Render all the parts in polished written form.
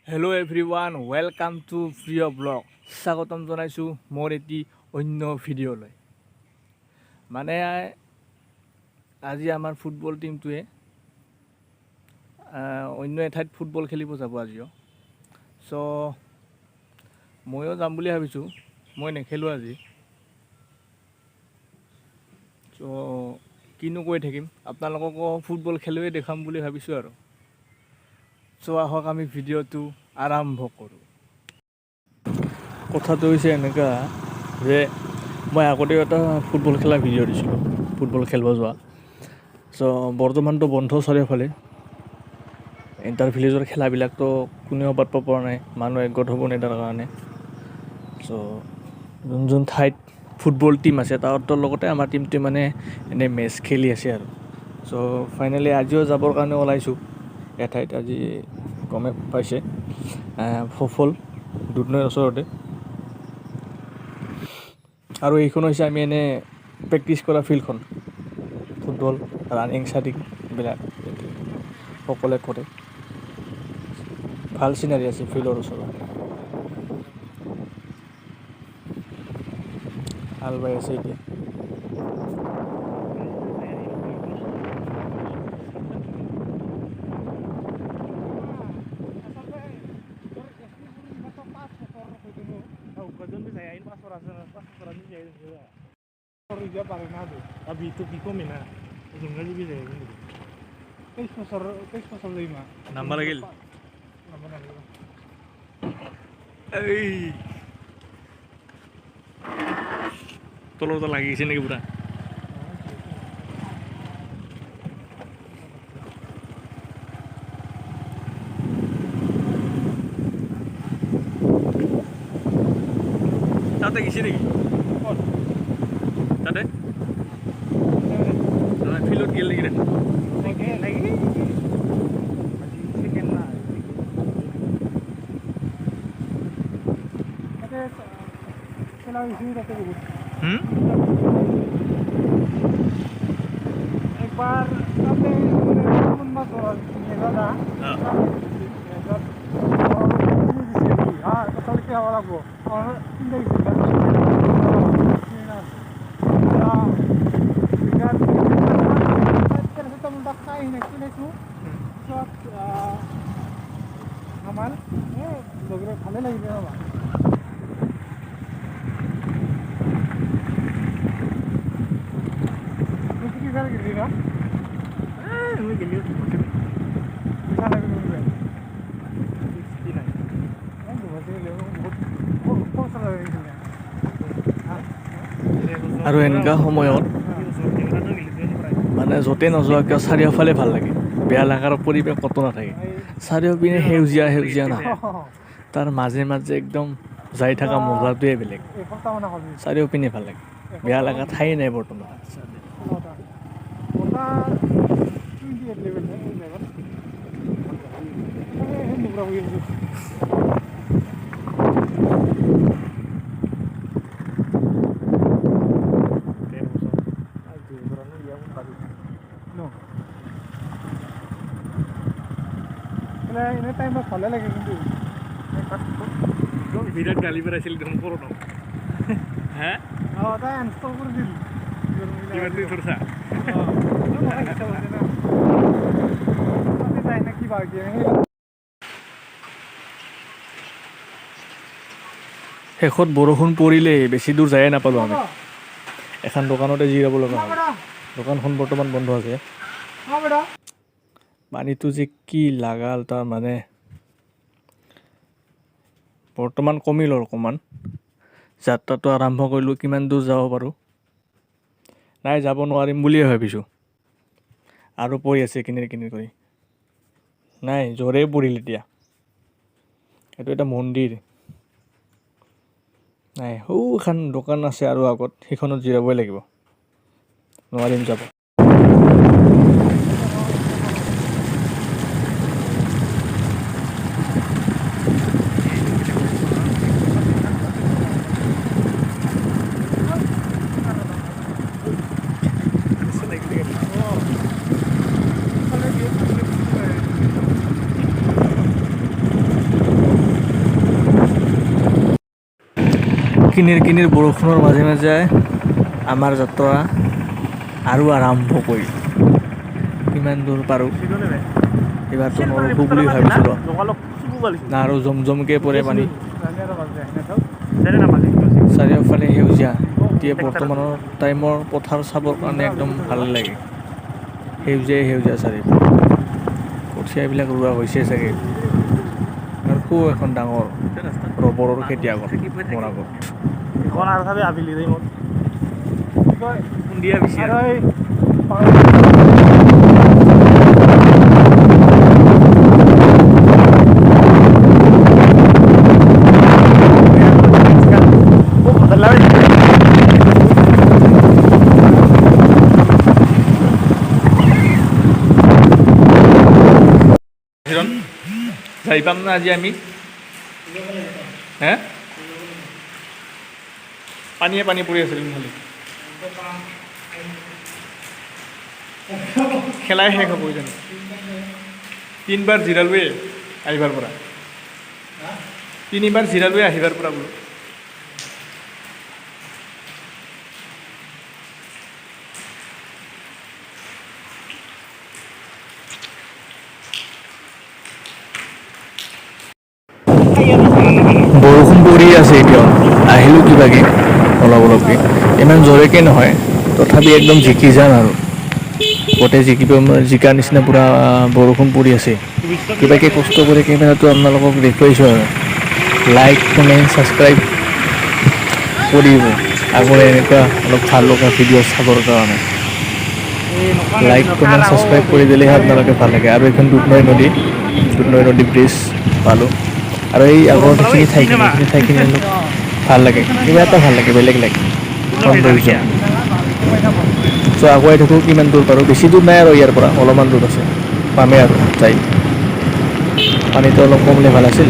Hello' everyone, welcome to প্ৰিয় blog. স্বাগতম জনাইছোঁ মোৰ এটি অন্য ভিডিঅ'লৈ। মানে আজি আমাৰ ফুটবল টীমটোৱে অন্য এঠাইত ফুটবল খেলিব যাব আজিও। চ' ময়ো যাম বুলি ভাবিছোঁ, মই নেখেলোঁ আজি। চ' কিনো কৈ থাকিম, আপোনালোককো ফুটবল খেলুৱৈ দেখাম বুলি ভাবিছোঁ আৰু। চ' আহক আমি ভিডিঅ'টো আৰম্ভ কৰোঁ। কথাটো হৈছে এনেকুৱা যে মই আগতেও এটা ফুটবল খেলা ভিডিঅ' দিছিলোঁ, ফুটবল খেলিব যোৱা। চ' বৰ্তমানটো বন্ধ চাৰিওফালে। ইণ্টাৰ ভিলেজৰ খেলাবিলাকতো কোনেও পাতিব পৰা নাই, মানুহ একগোট হ'ব নাই তাৰ কাৰণে। চ' যোন ঠাইত ফুটবল টীম আছে তাৰ লগতে আমাৰ টীমটোৱে মানে এনেই মেচ খেলি আছে আৰু। চ' ফাইনেলি আজিও যাবৰ কাৰণে ওলাইছোঁ এঠাইত। আজি গমে পাইছে সফল দুধনৈৰ ওচৰতে। আৰু এইখন হৈছে আমি এনেই প্ৰেক্টিছ কৰা ফিল্ডখন। ফুটবল, ৰানিং চানিং এইবিলাক সকলোৱে কৰে। ভাল চিনাৰী আছে ফিল্ডৰ ওচৰত। হাল বাই আছে এতিয়া। নাম্বাৰ লাগিল এই তলতে লাগিছে নেকি পুৰা? তাতে গেছে নেকি? তাতে ফিল্ডত গেল নেকি? একবার তাতে কোনবা জোর মেজাদা তাহলে কি হওয়া লাগবো আমার ভালো লাগবে আমার আৰু এনেকুৱা সময়ত মানে য'তে নোযোৱা কিয় চাৰিওফালে ভাল লাগে। বেয়া লগাৰ পৰিৱেশ ক'তো নাথাকে। চাৰিওপিনে সেউজীয়া সেউজীয়া না, তাৰ মাজে মাজে একদম যাই থকা মজাটোৱে বেলেগ। চাৰিওপিনে ভাল লাগে, বেয়া লগা ঠাই নাই বৰ্তমান। এনে টাইমত ভালে লাগে কিন্তু বিৰাট গালি পেলাইছিল দেখোন কৰোঁ হে তাই আনষ্টল কৰি দিল কিমান দিন ধৰছা কিবা শেষত বৰষুণ পৰিলেই বেছি দূৰ যায়ে নাপালোঁ আমি। এখন দোকানতে জিৰাব লগা হ'ল। দোকানখন বৰ্তমান বন্ধ আছে। পানীটো যে কি লাগাল তাৰ মানে বৰ্তমান কমিল অকণমান। যাত্ৰাটো আৰম্ভ কৰিলোঁ, কিমান দূৰ যাব পাৰোঁ নাই, যাব নোৱাৰিম বুলিয়ে ভাবিছোঁ। আৰু পৰি আছে কিনিৰ কিনিৰ কৰি। নাই, জোৰে পৰিল এতিয়া। এইটো এটা মন্দিৰ নাই, সৌখন দোকান আছে আৰু আগত, সেইখনত জিৰাবই লাগিব, নোৱাৰিম যাব। কিনিৰ বৰষুণৰ মাজে মাজে আমাৰ যাত্ৰা আৰু আৰম্ভ কৰিল। কিমান দূৰ পাৰোঁ এইবাৰতো নৰখো বুলি ভাবিছিলোঁ না আৰু জমজমকৈ পৰে পানী। চাৰিওফালে সেউজীয়া। এতিয়া বৰ্তমানৰ টাইমৰ পথাৰ চাবৰ কাৰণে একদম ভাল লাগে। সেউজীয়া চাৰিওফালে। কঠীয়াবিলাক ৰোৱা হৈছে চাগে। আৰু সৌ এখন ডাঙৰ ৰবৰৰ খেতি আগত মোৰ আগত। এখন আৰু চাবি আবেলি টাইমত কি কয় সন্ধিয়া বেছি আৰু এই যাই পাম না আজি আমি হে পানীয়ে পানী পৰি আছিল খালি খেলাই শেষ হ'ব জানো 3 বাৰ জিৰালোৱে আহিবাৰ পৰা 3 বাৰ জিৰালোৱে আহিবাৰ পৰা বোলো বৰষুণ পৰি আছে এতিয়াও আহিলোঁ কিবাকে অলপকৈ ইমান জোৰেকৈ নহয় তথাপি একদম জিকি যাম আৰু গোটেই জিকাৰ নিচিনা পূৰা বৰষুণ পৰি আছে কিবাকৈ কষ্ট কৰি কেমেৰাটো আপোনালোকক দেখুৱাইছোঁ আৰু লাইক কমেণ্ট ছাবস্ক্ৰাইব কৰিব আগৰে এনেকুৱা অলপ ভাল লগা ভিডিঅ' চাবৰ কাৰণে লাইক কমেণ্ট ছাবস্ক্ৰাইব কৰি দিলেহে আপোনালোকে ভাল লাগে আৰু এইখন দুধনৈ নদী ব্ৰিজ পালোঁ আৰু এই আগৰ যিখিনি ঠাইখিনি অলপ ভাল লাগে কিবা এটা ভাল লাগে বেলেগ লাগে সৌন্দৰ্য চ' আগুৱাই থাকোঁ কিমান দূৰ পাৰোঁ বেছি দূৰ নাই আৰু ইয়াৰ পৰা অলপমান দূৰ আছে পামেই আৰু যাই পানীটো অলপ কমলে ভাল আছিল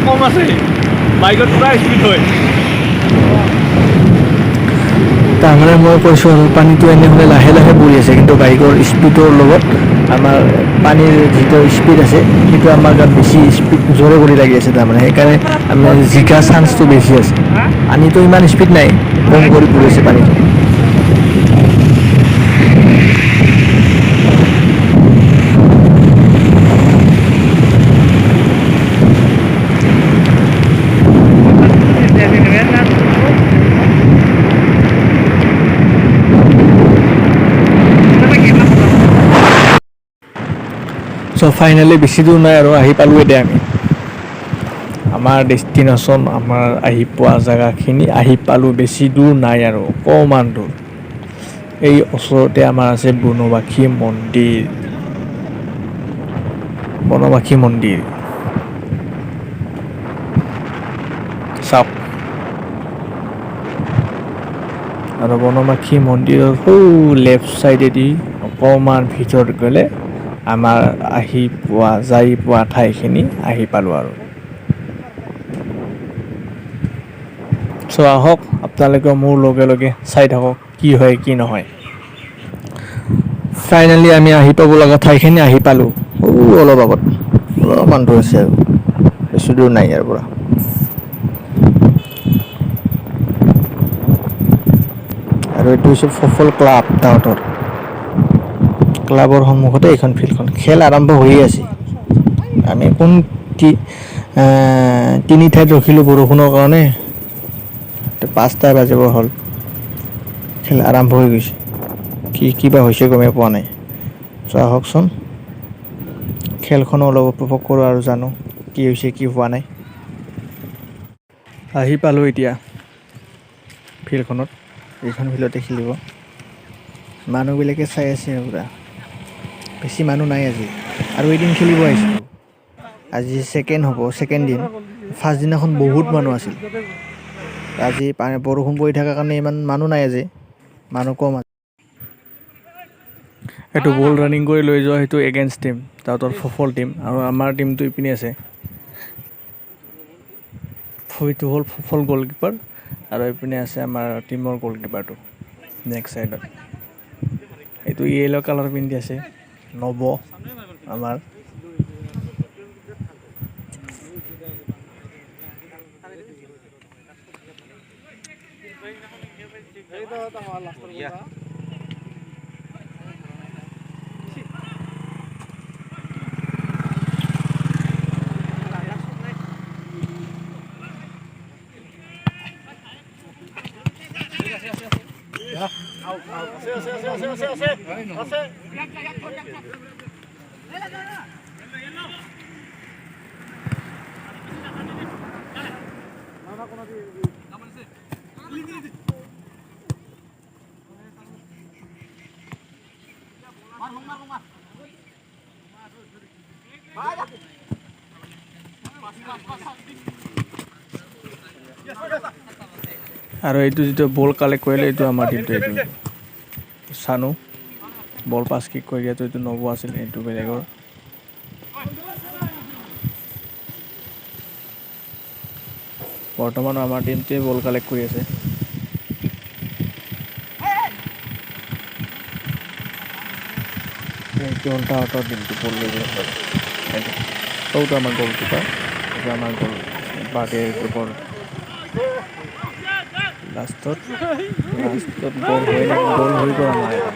কম আছে বাইকত পুৰা স্পীড হয় তাৰমানে মই কৈছোঁ আৰু পানীটো এনেহ'লে লাহে লাহে পৰি আছে কিন্তু বাইকৰ স্পীডৰ লগত আমাৰ পানীৰ যিটো স্পীড আছে সেইটো আমাৰ গাত বেছি স্পীড জোৰে কৰি লাগি আছে তাৰমানে সেইকাৰণে আমাৰ জিকা চান্সটো বেছি আছে পানীটো ইমান স্পীড নাই কম কৰি পৰি আছে পানীটো চ' ফাইনেলি বেছি দূৰ নাই আৰু আহি পালোঁ এতিয়া আমি আমাৰ ডেষ্টিনেশ্যন আমাৰ আহি পোৱা জেগাখিনি আহি পালোঁ বেছি দূৰ নাই আৰু অকণমান দূৰ এই ওচৰতে আমাৰ আছে বনবাসী মন্দিৰ চাওক আৰু বনবাসী মন্দিৰৰ সৌ লেফ্ট ছাইডেদি অকণমান ভিতৰত গ'লে আমাৰ যাই পোৱা ঠাইখিনি আহি পালোঁ আৰু চ' আহক আপোনালোকে মোৰ লগে লগে চাই থাকক কি হয় কি নহয় ফাইনেলি আমি আহি পাব লগা ঠাইখিনি আহি পালোঁ অলপ আগত অলপমান দূৰ আছে আৰু বেছি দূৰ নাই ইয়াৰ পৰা আৰু এইটো হৈছে সফল ক্লাব তাহাঁতৰ ক্লাবৰ সন্মুখতে এইখন ফিল্ডখন খেল আৰম্ভ হৈয়ে আছে আমি তিনি ঠাইত ৰখিলোঁ বৰষুণৰ কাৰণে 5টা বাজিব হ'ল খেল আৰম্ভ হৈ গৈছে কিবা হৈছে গমেই পোৱা নাই চ' আহকচোন খেলখনো অলপ উপভোগ কৰোঁ আৰু জানো কি হৈছে কি হোৱা নাই আহি পালোঁ এতিয়া ফিল্ডখনত এইখন ফিল্ডতে খেলিব মানুহবিলাকে চাই আছে পুৰা বেছি মানুহ নাই আজি আৰু এদিন খেলিব আহিছিলোঁ আজি ছেকেণ্ড দিন ফাৰ্ষ্ট দিনাখন বহুত মানুহ আছিল। আজি বৰষুণ পৰি থকাৰ কাৰণে ইমান মানুহ নাই আজি, মানুহ কম আছে। এইটো বল ৰানিং কৰি লৈ যোৱা সেইটো এগেইনষ্ট টিম, তাহাঁতৰ সফল টিম, আৰু আমাৰ টিমটো ইপিনে আছে। সেইটো হ'ল সফল গ'লকিপাৰ, আৰু এইপিনে আছে আমাৰ টিমৰ গ'লকিপাৰটো নেক্সট ছাইডত। এইটো য়েল' কালাৰ পিন্ধি আছে নৱ আমাৰ। আৰু এইটো যিটো বল কালেক্ট কৰিলে এইটো আমাৰ টিমটো, এইটো চানু বল পাছ কিক কৰি দিয়াটো এইটো নব আছিল, এইটো বেলেগৰ। বৰ্তমান আমাৰ টিমটোৱে বল কালেক্ট কৰি আছে। এইটো হ'ল তাহাঁতৰ টিমটো বল লৈ গ'ল। এইটো আমাৰ গ'লকিপাৰ, এইটো আমাৰ গ'ল বাৰ্ডে গ্ৰুপৰ লাষ্টত গ'ল হৈ গ'ল আমাৰ এটা।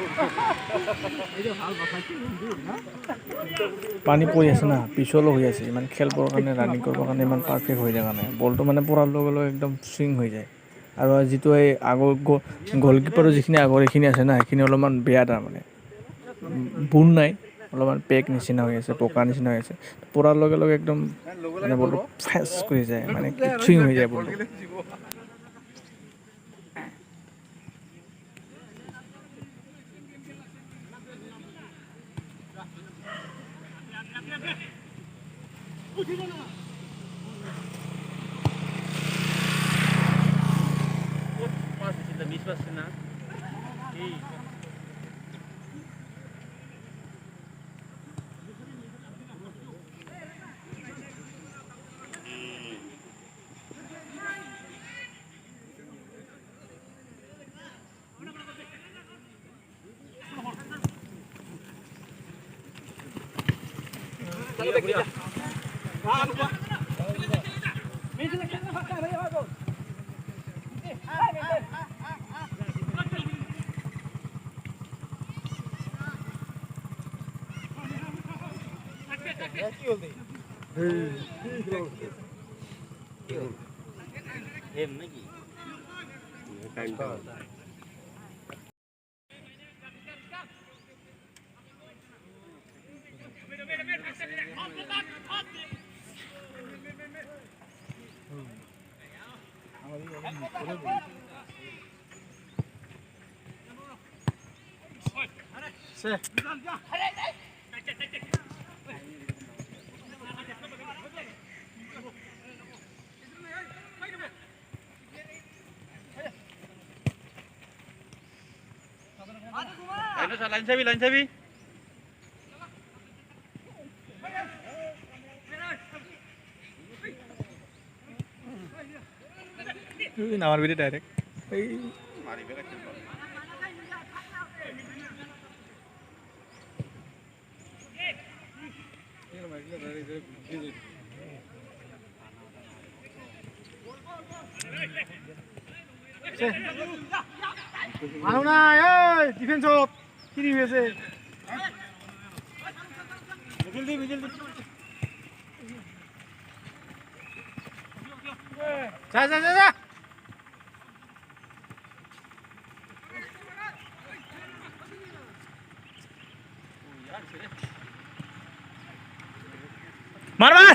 পানী পৰি আছে না, পিছলো হৈ আছে, ইমান খেলিবৰ কাৰণে ৰানিং কৰিবৰ কাৰণে ইমান পাৰফেক্ট হৈ থকা নাই। বলটো মানে পৰাৰ লগে লগে একদম চুইং হৈ যায়। আৰু যিটো এই আগৰ গ'লকিপাৰৰ যিখিনি আগৰ এইখিনি আছে না, সেইখিনি অলপমান বেয়া তাৰমানে বুন নাই, অলপমান পেক নিচিনা হৈ আছে, পকা নিচিনা হৈ আছে। পৰাৰ লগে লগে একদম মানে বলটো ফেচ কৰি যায়, মানে চুইং হৈ যায় বলটো। লাইন চাবি নামাৰ বিদে ডাইৰেক্ট মানুহ নাই ডিফেন্সত কি দি আছে যা যা যা যা মার মার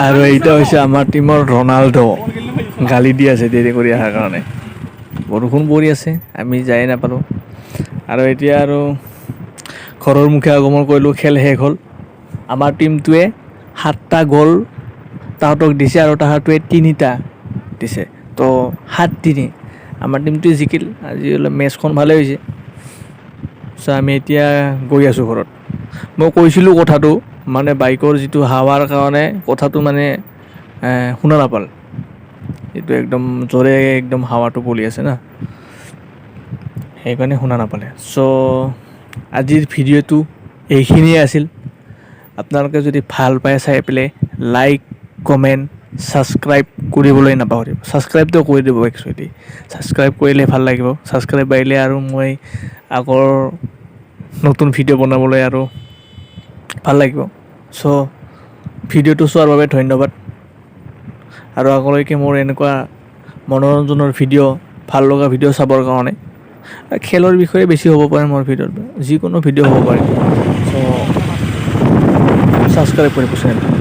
আৰু এইটা হৈছে আমাৰ টিমৰ ৰনাল্ডো, গালি দি আছে দেৰি কৰি অহাৰ কাৰণে। বৰষুণ পৰি আছে আমি যাই নাপালোঁ আৰু এতিয়া আৰু ঘৰৰ মুখে আগমন কৰিলোঁ খেল শেষ হ'ল আমাৰ টীমটোৱে 7টা গ'ল তাহাঁতক দিছে আৰু তাহাঁতোৱে 3টা দিছে তো 7-3 আমাৰ টীমটোৱে জিকিল আজি অলপ মেটচখন ভালে হৈছে চ' আমি এতিয়া গৈ আছোঁ ঘৰত মই কৈছিলোঁ কথাটো মানে বাইকৰ যিটো হাৱাৰ কাৰণে কথাটো মানে শুনা নাপাল এইটো একদম জোৰে একদম হাৱাটো বলি আছে না সেইকাৰণে শুনা নাপালে চ' আজিৰ ভিডিঅ'টো এইখিনিয়ে আছিল আপোনালোকে যদি ভাল পায় চাই পেলাই লাইক কমেণ্ট ছাবস্ক্ৰাইব কৰিবলৈ নাপাহৰিব ছাবস্ক্ৰাইবটো কৰি দিব একচুৱেলি ছাবস্ক্ৰাইব কৰিলে ভাল লাগিব ছাবস্ক্ৰাইব বাঢ়িলে আৰু মই আগৰ নতুন ভিডিঅ' বনাবলৈ আৰু ভাল লাগিব চ' ভিডিঅ'টো চোৱাৰ বাবে ধন্যবাদ আৰু আগলৈকে মোৰ এনেকুৱা মনোৰঞ্জনৰ ভিডিঅ' ভাল লগা ভিডিঅ' চাবৰ কাৰণে খেলৰ বিষয়ে বেছি হ'ব পাৰে মোৰ ভিডিঅ'ত যিকোনো ভিডিঅ' হ'ব পাৰে চ' ছাবস্ক্ৰাইব কৰিব চেনেলটো